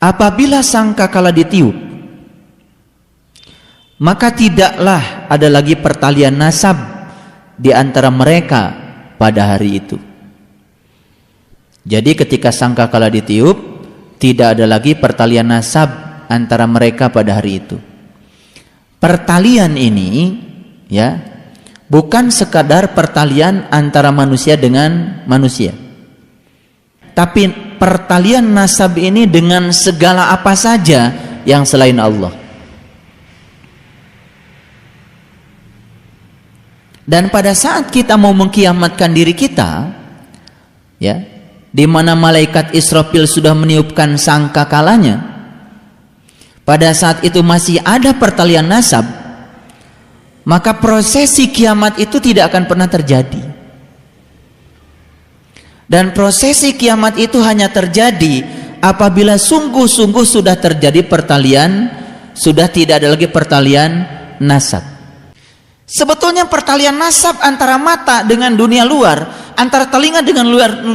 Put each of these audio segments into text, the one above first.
apabila sangkakala ditiup, maka tidaklah ada lagi pertalian nasab di antara mereka pada hari itu. Jadi ketika sangkakala ditiup, tidak ada lagi pertalian nasab antara mereka pada hari itu. Pertalian ini ya bukan sekadar pertalian antara manusia dengan manusia, tapi pertalian nasab ini dengan segala apa saja yang selain Allah. Dan pada saat kita mau mengkiamatkan diri kita, ya, di mana malaikat Israfil sudah meniupkan sangkakalanya, pada saat itu masih ada pertalian nasab, maka prosesi kiamat itu tidak akan pernah terjadi. Dan prosesi kiamat itu hanya terjadi apabila sungguh-sungguh sudah terjadi pertalian, sudah tidak ada lagi pertalian nasab. Sebetulnya pertalian nasab antara mata dengan dunia luar, antara telinga dengan luar,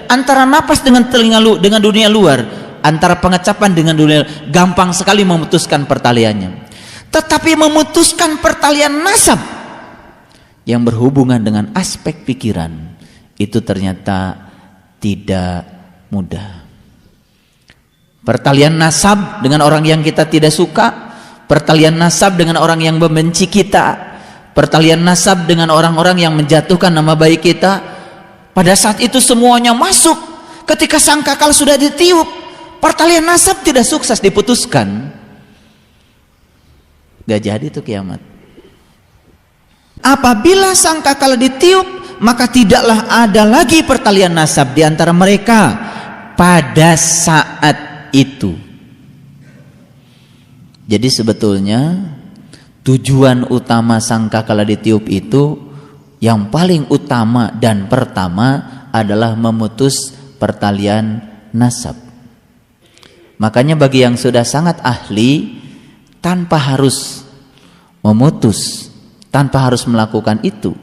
antara napas dengan telinga dengan dunia luar, antara pengecapan dengan dunia, gampang sekali memutuskan pertaliannya. Tetapi memutuskan pertalian nasab yang berhubungan dengan aspek pikiran itu ternyata tidak mudah. Pertalian nasab dengan orang yang kita tidak suka, pertalian nasab dengan orang yang membenci kita, pertalian nasab dengan orang-orang yang menjatuhkan nama baik kita, pada saat itu semuanya masuk. Ketika sangkakala sudah ditiup, pertalian nasab tidak sukses diputuskan, gak jadi itu kiamat. Apabila sangkakala ditiup, maka tidaklah ada lagi pertalian nasab di antara mereka pada saat itu. Jadi sebetulnya tujuan utama sangkakala ditiup itu, yang paling utama dan pertama adalah memutus pertalian nasab. Makanya bagi yang sudah sangat ahli, tanpa harus memutus, tanpa harus melakukan itu,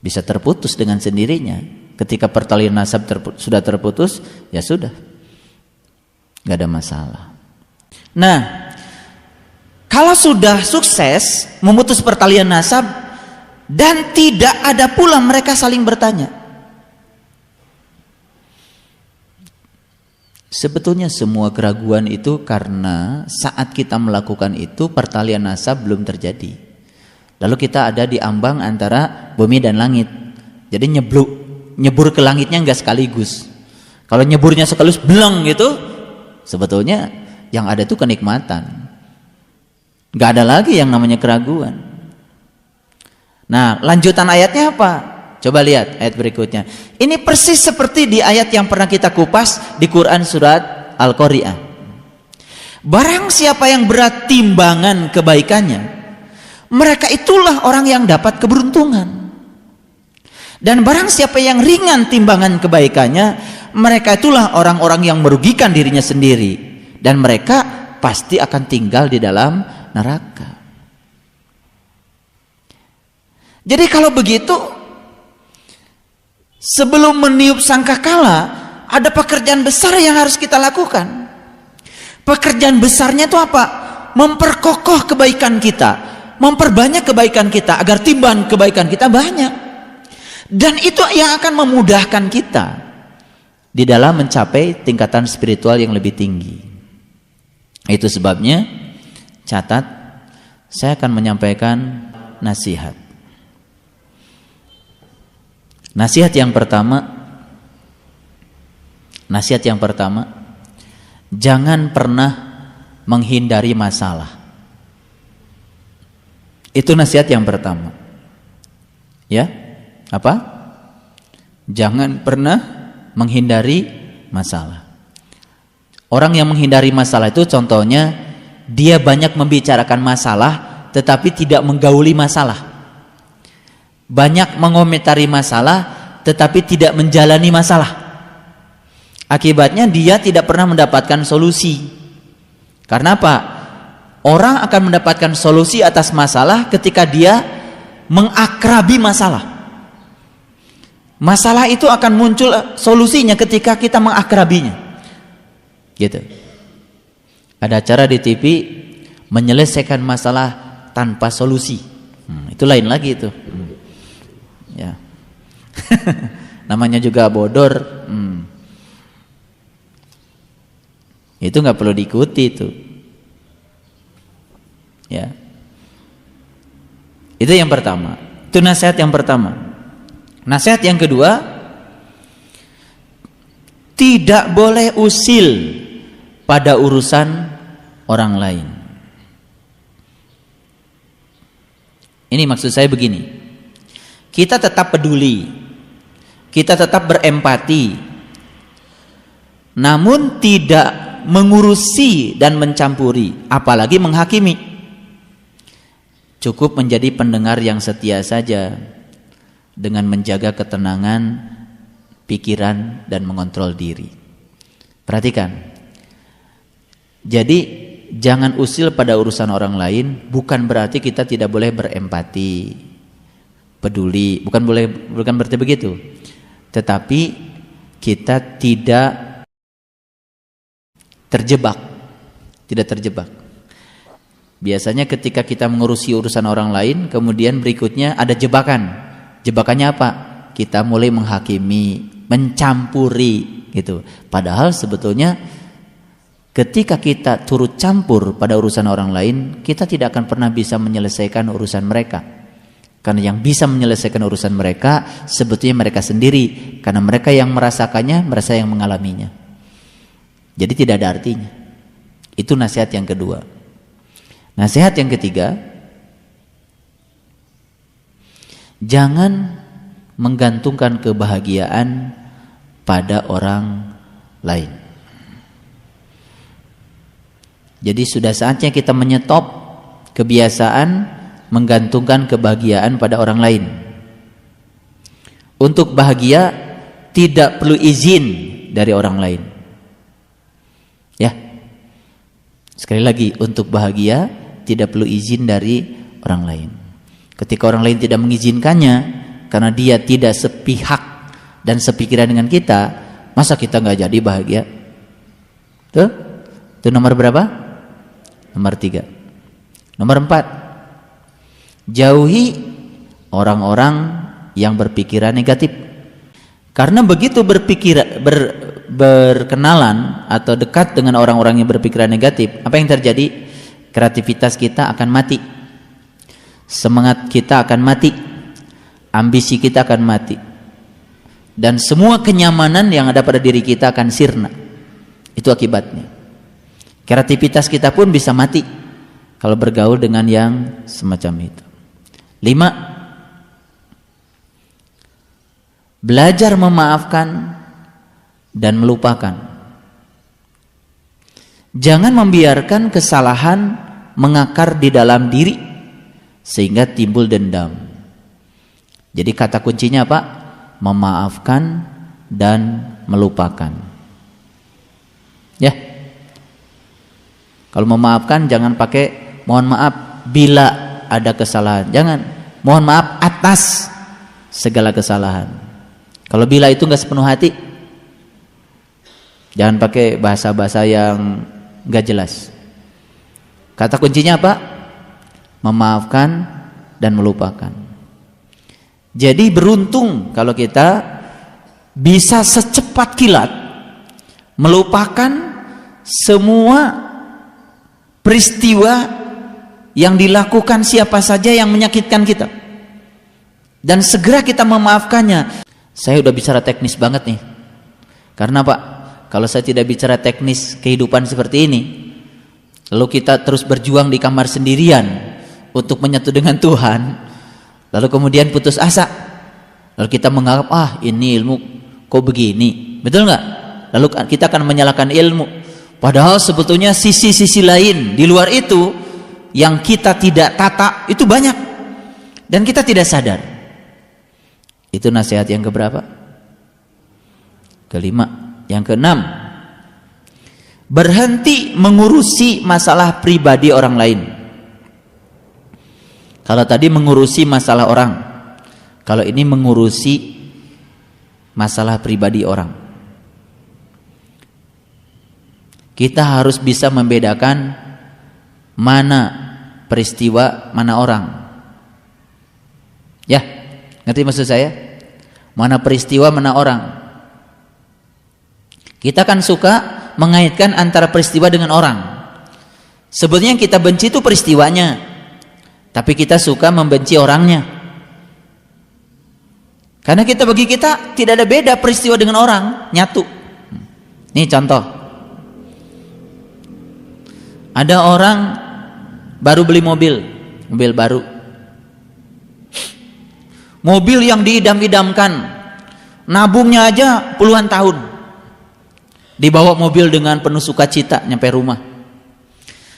bisa terputus dengan sendirinya. Ketika pertalian nasab sudah terputus, ya sudah, gak ada masalah. Nah, kalau sudah sukses memutus pertalian nasab dan tidak ada pula mereka saling bertanya. Sebetulnya semua keraguan itu karena saat kita melakukan itu pertalian nasab belum terjadi. Lalu kita ada di ambang antara bumi dan langit. Jadi nyebur ke langitnya enggak sekaligus. Kalau nyeburnya sekaligus beleng gitu, sebetulnya yang ada itu kenikmatan. Gak ada lagi yang namanya keraguan. Nah, lanjutan ayatnya apa? Coba lihat ayat berikutnya. Ini persis seperti di ayat yang pernah kita kupas di Quran surat Al-Qari'ah. Barang siapa yang berat timbangan kebaikannya, mereka itulah orang yang dapat keberuntungan. Dan barang siapa yang ringan timbangan kebaikannya, mereka itulah orang-orang yang merugikan dirinya sendiri. Dan mereka pasti akan tinggal di dalam neraka. Jadi kalau begitu, sebelum meniup sangkakala, ada pekerjaan besar yang harus kita lakukan. Pekerjaan besarnya itu apa? Memperkokoh kebaikan kita, memperbanyak kebaikan kita agar timbangan kebaikan kita banyak. Dan itu yang akan memudahkan kita di dalam mencapai tingkatan spiritual yang lebih tinggi. Itu sebabnya, catat, saya akan menyampaikan nasihat. Nasihat yang pertama, jangan pernah menghindari masalah. Itu nasihat yang pertama. Ya, apa? Jangan pernah menghindari masalah. Orang yang menghindari masalah itu contohnya, dia banyak membicarakan masalah tetapi tidak menggauli masalah. Banyak mengomentari masalah tetapi tidak menjalani masalah. Akibatnya dia tidak pernah mendapatkan solusi. Karena apa? Orang akan mendapatkan solusi atas masalah ketika dia mengakrabi masalah. Masalah itu akan muncul solusinya ketika kita mengakrabinya. Gitu. Ada acara di TV menyelesaikan masalah tanpa solusi. Itu lain lagi itu. Ya. Namanya juga bodor. Itu nggak perlu diikuti itu. Ya. Itu yang pertama. Itu nasihat yang pertama. Nasihat yang kedua, tidak boleh usil pada urusan orang lain. Ini maksud saya begini. Kita tetap peduli, kita tetap berempati, namun tidak mengurusi dan mencampuri, apalagi menghakimi. Cukup menjadi pendengar yang setia saja, dengan menjaga ketenangan pikiran dan mengontrol diri. Perhatikan. Jadi jangan usil pada urusan orang lain, bukan berarti kita tidak boleh berempati, peduli, bukan berarti begitu. Tetapi kita tidak terjebak. Biasanya ketika kita mengurusi urusan orang lain, kemudian berikutnya ada jebakan. Jebakannya apa? Kita mulai menghakimi, mencampuri gitu. Padahal sebetulnya ketika kita turut campur pada urusan orang lain, kita tidak akan pernah bisa menyelesaikan urusan mereka. Karena yang bisa menyelesaikan urusan mereka sebetulnya mereka sendiri, karena mereka yang merasakannya, mereka yang mengalaminya. Jadi tidak ada artinya. Itu nasihat yang kedua. Nasihat yang ketiga, jangan menggantungkan kebahagiaan pada orang lain. Jadi sudah saatnya kita menyetop kebiasaan menggantungkan kebahagiaan pada orang lain. Untuk bahagia tidak perlu izin dari orang lain. Ya. Sekali lagi, untuk bahagia tidak perlu izin dari orang lain. Ketika orang lain tidak mengizinkannya, karena dia tidak sepihak dan sepikiran dengan kita, masa kita nggak jadi bahagia? Tuh, itu nomor berapa? Nomor 3. Nomor 4, jauhi orang-orang yang berpikiran negatif. Karena begitu berkenalan atau dekat dengan orang-orang yang berpikiran negatif, apa yang terjadi? Kreativitas kita akan mati, semangat kita akan mati, ambisi kita akan mati, dan semua kenyamanan yang ada pada diri kita akan sirna. Itu akibatnya. Kreativitas kita pun bisa mati kalau bergaul dengan yang semacam itu. 5, belajar memaafkan dan melupakan. Jangan membiarkan kesalahan mengakar di dalam diri sehingga timbul dendam. Jadi kata kuncinya apa? Memaafkan dan melupakan. Ya. Kalau memaafkan jangan pakai mohon maaf bila ada kesalahan. Jangan. Mohon maaf atas segala kesalahan. Kalau bila itu enggak sepenuh hati, jangan pakai bahasa-bahasa yang enggak jelas. Kata kuncinya apa? Memaafkan dan melupakan. Jadi beruntung kalau kita bisa secepat kilat melupakan semua peristiwa yang dilakukan siapa saja yang menyakitkan kita, dan segera kita memaafkannya. Saya udah bicara teknis banget nih. Karena Pak, kalau saya tidak bicara teknis kehidupan seperti ini, lalu kita terus berjuang di kamar sendirian untuk menyatu dengan Tuhan, lalu kemudian putus asa, lalu kita menganggap ini ilmu kok begini, betul nggak? Lalu kita akan menyalahkan ilmu, padahal sebetulnya sisi-sisi lain di luar itu yang kita tidak tata itu banyak dan kita tidak sadar. Itu nasihat yang keberapa? Kelima. Yang keenam, berhenti mengurusi masalah pribadi orang lain. Kalau tadi mengurusi masalah orang, kalau ini mengurusi masalah pribadi orang. kita harus bisa membedakan mana peristiwa, mana orang. Ya, ngerti maksud saya? Mana peristiwa, mana orang. Kita kan suka mengaitkan antara peristiwa dengan orang. Sebetulnya yang kita benci itu peristiwanya, tapi kita suka membenci orangnya. Karena bagi kita tidak ada beda peristiwa dengan orang, nyatu. Nih contoh. Ada orang baru beli mobil baru. Mobil yang diidam-idamkan, nabungnya aja puluhan tahun. Dibawa mobil dengan penuh sukacita nyampe rumah.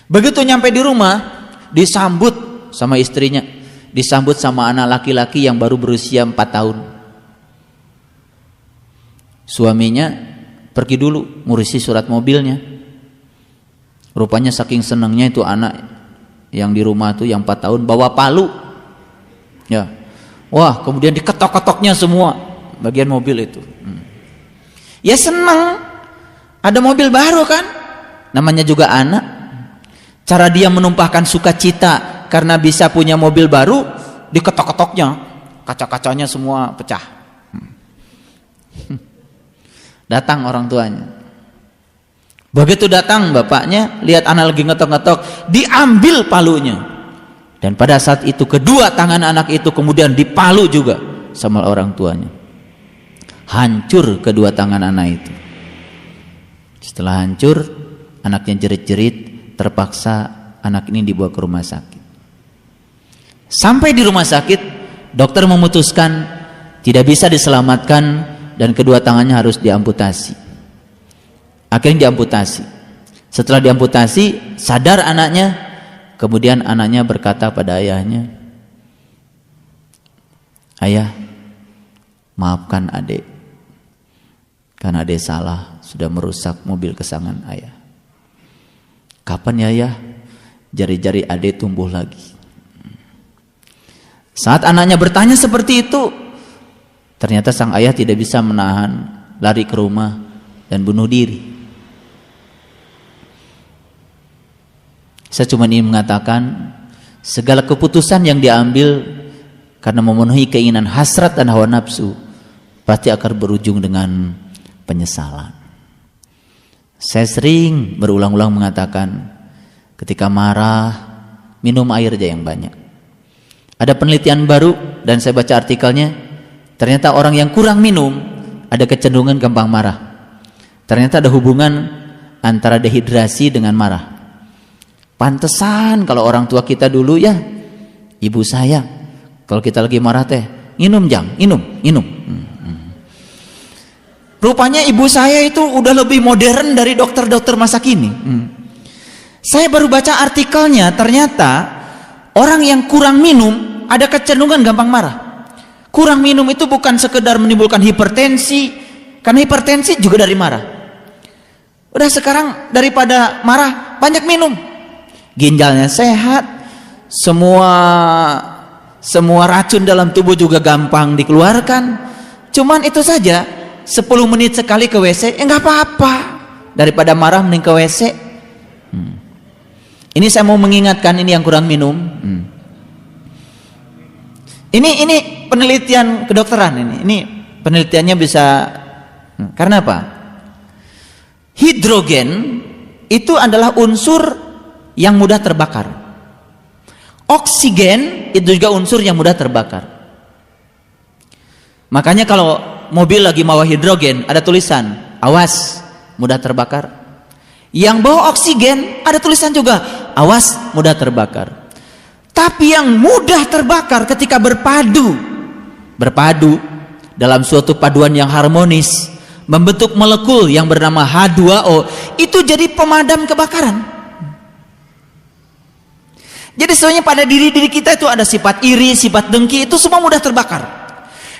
Begitu nyampe di rumah, disambut sama istrinya, disambut sama anak laki-laki yang baru berusia 4 tahun. Suaminya pergi dulu ngurusi surat mobilnya. Rupanya saking senangnya itu anak yang di rumah tuh yang 4 tahun bawa palu. Ya. Wah, kemudian diketok-ketoknya semua bagian mobil itu. Ya senang, ada mobil baru kan, namanya juga anak. Cara dia menumpahkan sukacita karena bisa punya mobil baru, diketok-ketoknya, kaca-kacanya semua pecah. Datang orang tuanya. Begitu datang bapaknya, lihat anak lagi ngetok-ngetok, diambil palunya. Dan pada saat itu kedua tangan anak itu kemudian dipalu juga sama orang tuanya. Hancur kedua tangan anak itu. Setelah hancur, anaknya jerit-jerit, terpaksa anak ini dibawa ke rumah sakit. Sampai di rumah sakit, dokter memutuskan tidak bisa diselamatkan dan kedua tangannya harus diamputasi. Akhirnya diamputasi. Setelah diamputasi, sadar anaknya. Kemudian anaknya berkata pada ayahnya, "Ayah, maafkan adik. Karena adik salah, sudah merusak mobil kesayangan ayah. Kapan ya ayah, jari-jari adik tumbuh lagi?" Saat anaknya bertanya seperti itu, ternyata sang ayah tidak bisa menahan, lari ke rumah dan bunuh diri. Saya cuma ingin mengatakan segala keputusan yang diambil karena memenuhi keinginan hasrat dan hawa nafsu pasti akan berujung dengan penyesalan. Saya sering berulang-ulang mengatakan ketika marah minum air aja yang banyak. Ada penelitian baru dan saya baca artikelnya, ternyata orang yang kurang minum ada kecenderungan gampang marah. Ternyata ada hubungan antara dehidrasi dengan marah. Pantesan kalau orang tua kita dulu ya, ibu saya kalau kita lagi marah teh, minum jang, minum. Rupanya ibu saya itu udah lebih modern dari dokter-dokter masa kini. Saya baru baca artikelnya, ternyata orang yang kurang minum ada kecenderungan gampang marah. Kurang minum itu bukan sekedar menimbulkan hipertensi, karena hipertensi juga dari marah. Udah sekarang daripada marah banyak minum. Ginjalnya sehat, semua racun dalam tubuh juga gampang dikeluarkan. Cuman itu saja, 10 menit sekali ke WC, nggak apa-apa. Daripada marah mending ke WC. Ini saya mau mengingatkan ini yang kurang minum. Ini penelitian kedokteran ini penelitiannya bisa. Karena apa? Hidrogen itu adalah unsur yang mudah terbakar. Oksigen itu juga unsur yang mudah terbakar. Makanya kalau mobil lagi bawa hidrogen ada tulisan awas mudah terbakar. Yang bawa oksigen ada tulisan juga awas mudah terbakar. Tapi yang mudah terbakar ketika berpadu dalam suatu paduan yang harmonis membentuk molekul yang bernama H2O, itu jadi pemadam kebakaran. Jadi sebenarnya pada diri kita itu ada sifat iri, sifat dengki, itu semua mudah terbakar.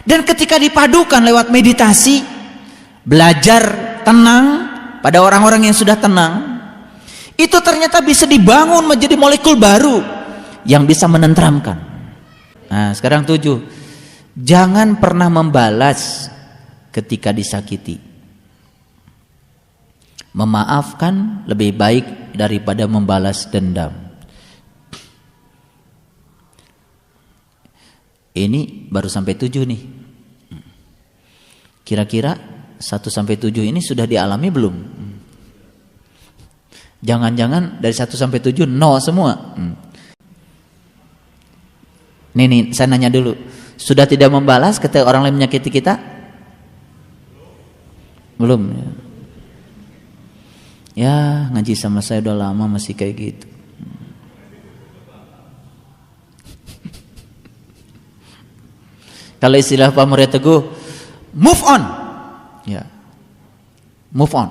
Dan ketika dipadukan lewat meditasi, belajar tenang pada orang-orang yang sudah tenang, itu ternyata bisa dibangun menjadi molekul baru yang bisa menenteramkan. Nah, sekarang 7. Jangan pernah membalas ketika disakiti. Memaafkan lebih baik daripada membalas dendam. Ini baru sampai 7 nih. Kira-kira 1 sampai 7 ini sudah dialami belum? Jangan-jangan dari 1 sampai 7 no semua. Nih, saya nanya dulu. Sudah tidak membalas ketika orang lain menyakiti kita? Belum. Ya, ngaji sama saya udah lama masih kayak gitu. Kalau istilah Pak Muria Teguh, move on. Ya. Move on.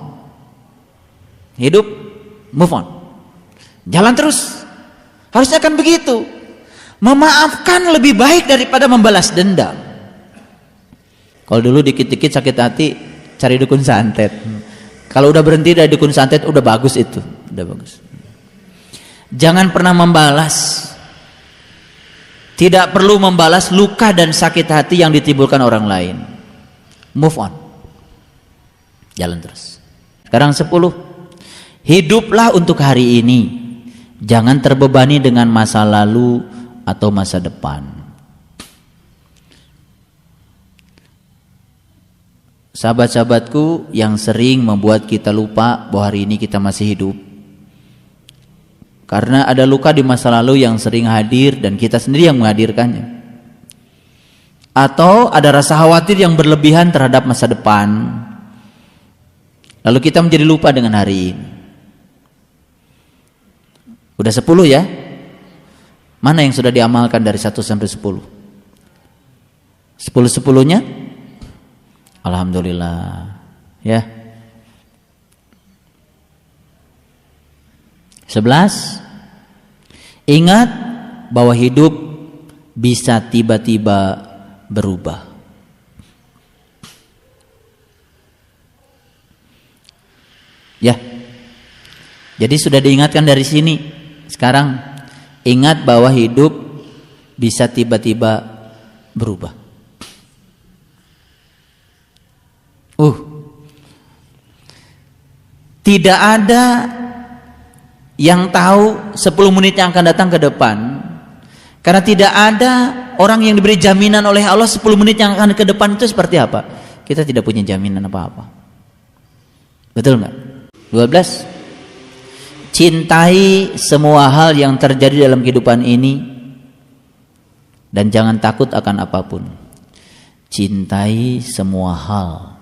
Hidup, move on. Jalan terus. Harusnya kan begitu. Memaafkan lebih baik daripada membalas dendam. Kalau dulu dikit-dikit sakit hati, cari dukun santet. Kalau udah berhenti dari dukun santet, udah bagus itu. Udah bagus. Jangan pernah membalas. Tidak perlu membalas luka dan sakit hati yang ditimbulkan orang lain. Move on. Jalan terus. Sekarang 10. Hiduplah untuk hari ini. Jangan terbebani dengan masa lalu atau masa depan. Sahabat-sahabatku yang sering membuat kita lupa bahwa hari ini kita masih hidup. Karena ada luka di masa lalu yang sering hadir dan kita sendiri yang menghadirkannya. Atau ada rasa khawatir yang berlebihan terhadap masa depan. Lalu kita menjadi lupa dengan hari ini. Udah 10 ya? Mana yang sudah diamalkan dari 1 sampai 10? 10-10-nya? Alhamdulillah. Ya. 11. Ingat bahwa hidup bisa tiba-tiba berubah. Ya. Jadi sudah diingatkan dari sini. Sekarang ingat bahwa hidup bisa tiba-tiba berubah. Tidak ada yang tahu 10 menit yang akan datang ke depan. Karena tidak ada orang yang diberi jaminan oleh Allah 10 menit yang akan ke depan itu seperti apa. Kita tidak punya jaminan apa-apa. Betul nggak? 12. Cintai semua hal yang terjadi dalam kehidupan ini dan jangan takut akan apapun. Cintai semua hal.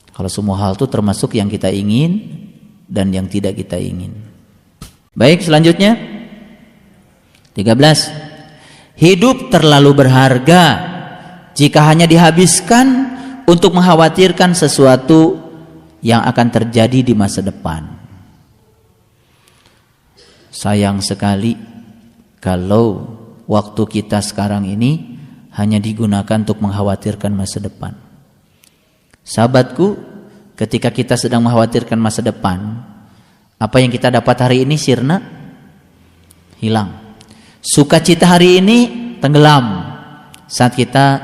Kalau semua hal itu termasuk yang kita ingin dan yang tidak kita ingin. Baik, selanjutnya 13. Hidup terlalu berharga jika hanya dihabiskan untuk mengkhawatirkan sesuatu yang akan terjadi di masa depan. Sayang sekali kalau waktu kita sekarang ini hanya digunakan untuk mengkhawatirkan masa depan. Sahabatku, ketika kita sedang mengkhawatirkan masa depan, apa yang kita dapat hari ini sirna, hilang. Sukacita hari ini tenggelam saat kita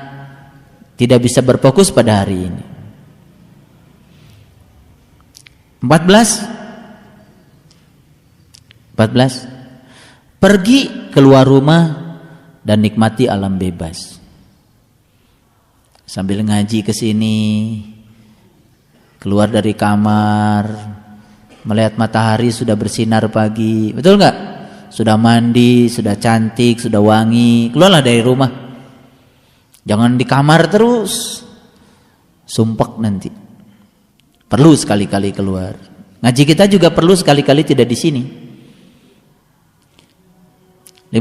tidak bisa berfokus pada hari ini. 14. Pergi keluar rumah dan nikmati alam bebas. Sambil ngaji ke sini, keluar dari kamar, melihat matahari sudah bersinar pagi, betul nggak? Sudah mandi, sudah cantik, sudah wangi, keluarlah dari rumah. Jangan di kamar terus, sumpek nanti. Perlu sekali-kali keluar. Ngaji kita juga perlu sekali-kali tidak di sini. 15.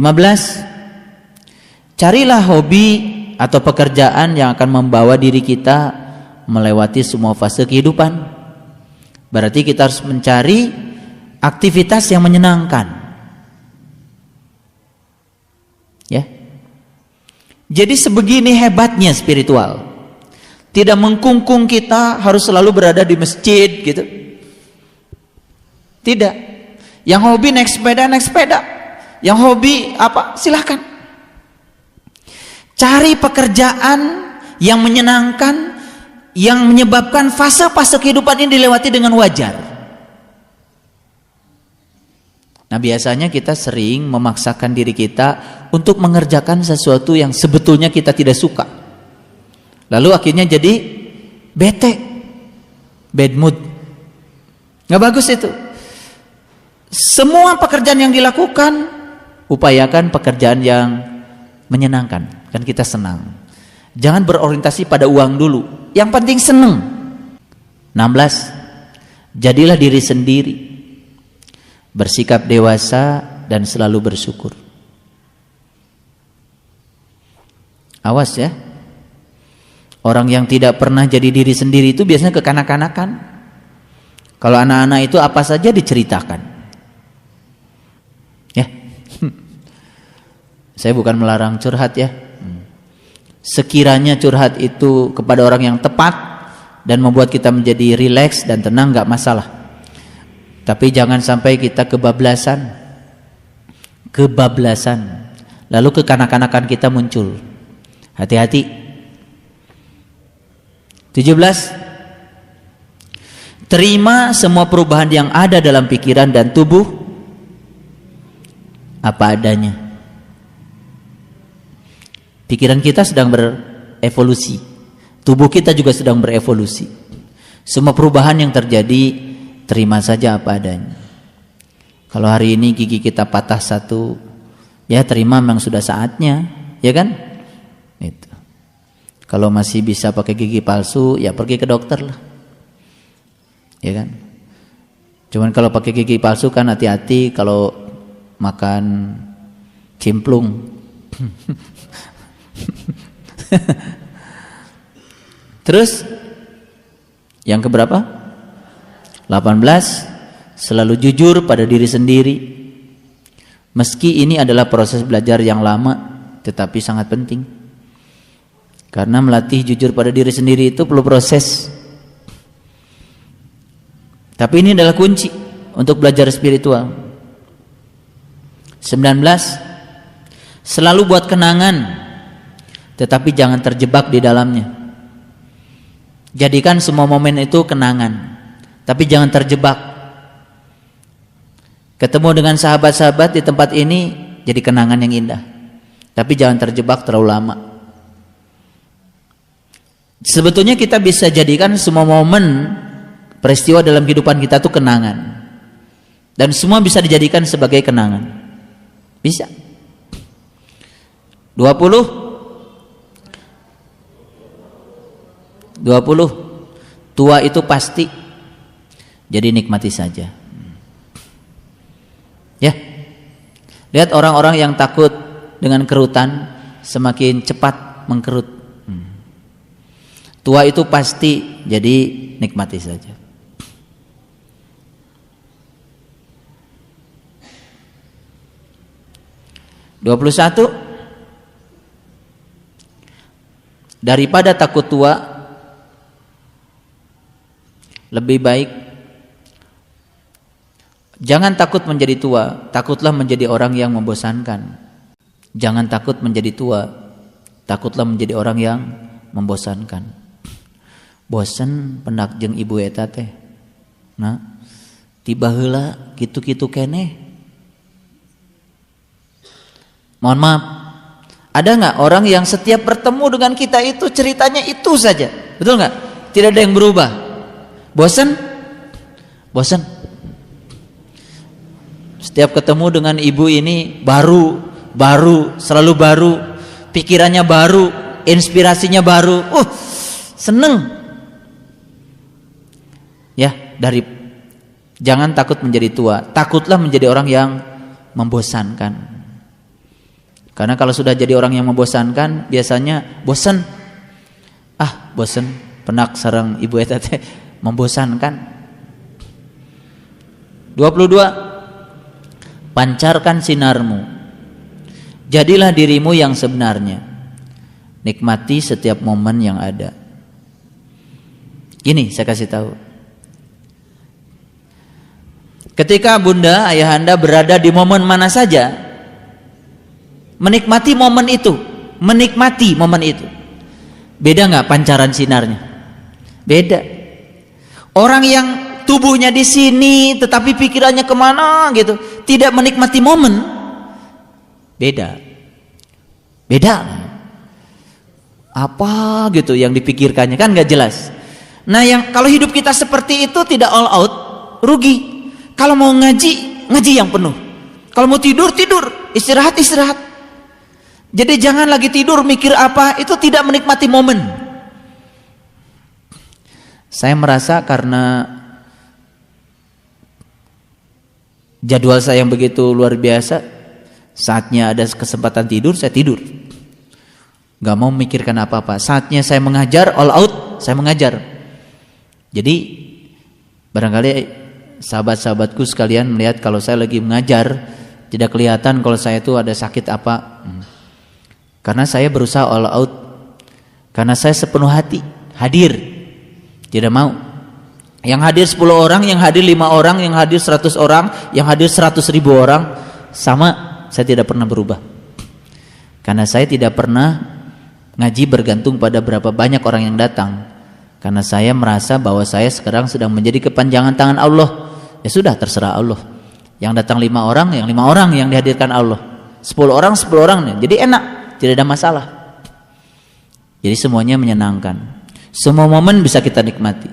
Carilah hobi atau pekerjaan yang akan membawa diri kita melewati semua fase kehidupan. Berarti kita harus mencari aktivitas yang menyenangkan. Ya. Jadi sebegini hebatnya spiritual. Tidak mengkungkung kita harus selalu berada di masjid gitu. Tidak. Yang hobi naik sepeda, naik sepeda. Yang hobi apa? Silahkan. Cari pekerjaan yang menyenangkan yang menyebabkan fase-fase kehidupan ini dilewati dengan wajar. Nah, biasanya kita sering memaksakan diri kita untuk mengerjakan sesuatu yang sebetulnya kita tidak suka. Lalu akhirnya jadi bete, bad mood. Nggak bagus itu. Semua pekerjaan yang dilakukan, upayakan pekerjaan yang menyenangkan. Kan kita senang. Jangan berorientasi pada uang dulu. Yang penting senang. 16. Jadilah diri sendiri. Bersikap dewasa dan selalu bersyukur. Awas ya. Orang yang tidak pernah jadi diri sendiri itu biasanya kekanak-kanakan. Kalau anak-anak itu apa saja diceritakan. Ya. Saya bukan melarang curhat ya. Sekiranya curhat itu kepada orang yang tepat dan membuat kita menjadi rileks dan tenang, nggak masalah. Tapi jangan sampai kita kebablasan, lalu kekanak-kanakan kita muncul. Hati-hati. 17. Terima semua perubahan yang ada dalam pikiran dan tubuh apa adanya. Pikiran kita sedang berevolusi, tubuh kita juga sedang berevolusi. Semua perubahan yang terjadi, terima saja apa adanya. Kalau hari ini gigi kita patah satu, ya terima, memang sudah saatnya, ya kan? Itu. Kalau masih bisa pakai gigi palsu, ya pergi ke dokter lah, ya kan? Cuman kalau pakai gigi palsu kan hati-hati kalau makan cimplung. Terus yang keberapa? 18. Selalu jujur pada diri sendiri. Meski ini adalah proses belajar yang lama, tetapi sangat penting. Karena melatih jujur pada diri sendiri itu perlu proses. Tapi ini adalah kunci untuk belajar spiritual. 19. Selalu buat kenangan, tetapi jangan terjebak di dalamnya. Jadikan semua momen itu kenangan, tapi jangan terjebak. Ketemu dengan sahabat-sahabat di tempat ini jadi kenangan yang indah, tapi jangan terjebak terlalu lama. Sebetulnya kita bisa jadikan semua momen peristiwa dalam kehidupan kita itu kenangan, dan semua bisa dijadikan sebagai kenangan. Bisa. 20. Tua itu pasti, jadi nikmati saja. Ya. Lihat orang-orang yang takut dengan kerutan semakin cepat mengkerut. Tua itu pasti, jadi nikmati saja. (21) Daripada takut tua, lebih baik jangan takut menjadi tua, takutlah menjadi orang yang membosankan. Jangan takut menjadi tua, takutlah menjadi orang yang membosankan. Bosen pendak jeung ibu eta teh. Nah, tiba heula kitu-kitu keneh. Mohon maaf, ada nggak orang yang setiap bertemu dengan kita itu ceritanya itu saja, betul nggak? Tidak ada yang berubah. Bosan? Bosan. Setiap ketemu dengan ibu ini baru, selalu baru, pikirannya baru, inspirasinya baru. Seneng. Ya, jangan takut menjadi tua, takutlah menjadi orang yang membosankan. Karena kalau sudah jadi orang yang membosankan, biasanya bosan. Bosan, penak sareng ibu eta teh membosankan. 22. Pancarkan sinarmu. Jadilah dirimu yang sebenarnya. Nikmati setiap momen yang ada. Gini saya kasih tahu. Ketika bunda, ayahanda berada di momen mana saja, menikmati momen itu. Beda nggak pancaran sinarnya? Beda. Orang yang tubuhnya di sini tetapi pikirannya kemana gitu, tidak menikmati momen, beda. Apa gitu yang dipikirkannya, kan nggak jelas. Nah, yang kalau hidup kita seperti itu tidak all out, rugi. Kalau mau ngaji, ngaji yang penuh. Kalau mau tidur, istirahat. Jadi jangan lagi tidur mikir apa, itu tidak menikmati momen. Saya merasa karena jadwal saya yang begitu luar biasa, saatnya ada kesempatan tidur, saya tidur. Gak mau memikirkan apa-apa. Saatnya saya mengajar, all out, saya mengajar. Jadi barangkali sahabat-sahabatku sekalian melihat kalau saya lagi mengajar, tidak kelihatan kalau saya itu ada sakit apa. Karena saya berusaha all out. Karena saya sepenuh hati hadir. Tidak mau. Yang hadir 10 orang, yang hadir 5 orang, yang hadir 100 orang, yang hadir 100.000 orang, sama, saya tidak pernah berubah. Karena saya tidak pernah ngaji bergantung pada berapa banyak orang yang datang. Karena saya merasa bahwa saya sekarang sedang menjadi kepanjangan tangan Allah. Ya sudah, terserah Allah. Yang datang 5 orang, yang 5 orang yang dihadirkan Allah. 10 orang, 10 orang nih. Jadi enak, tidak ada masalah. Jadi semuanya menyenangkan. Semua momen bisa kita nikmati.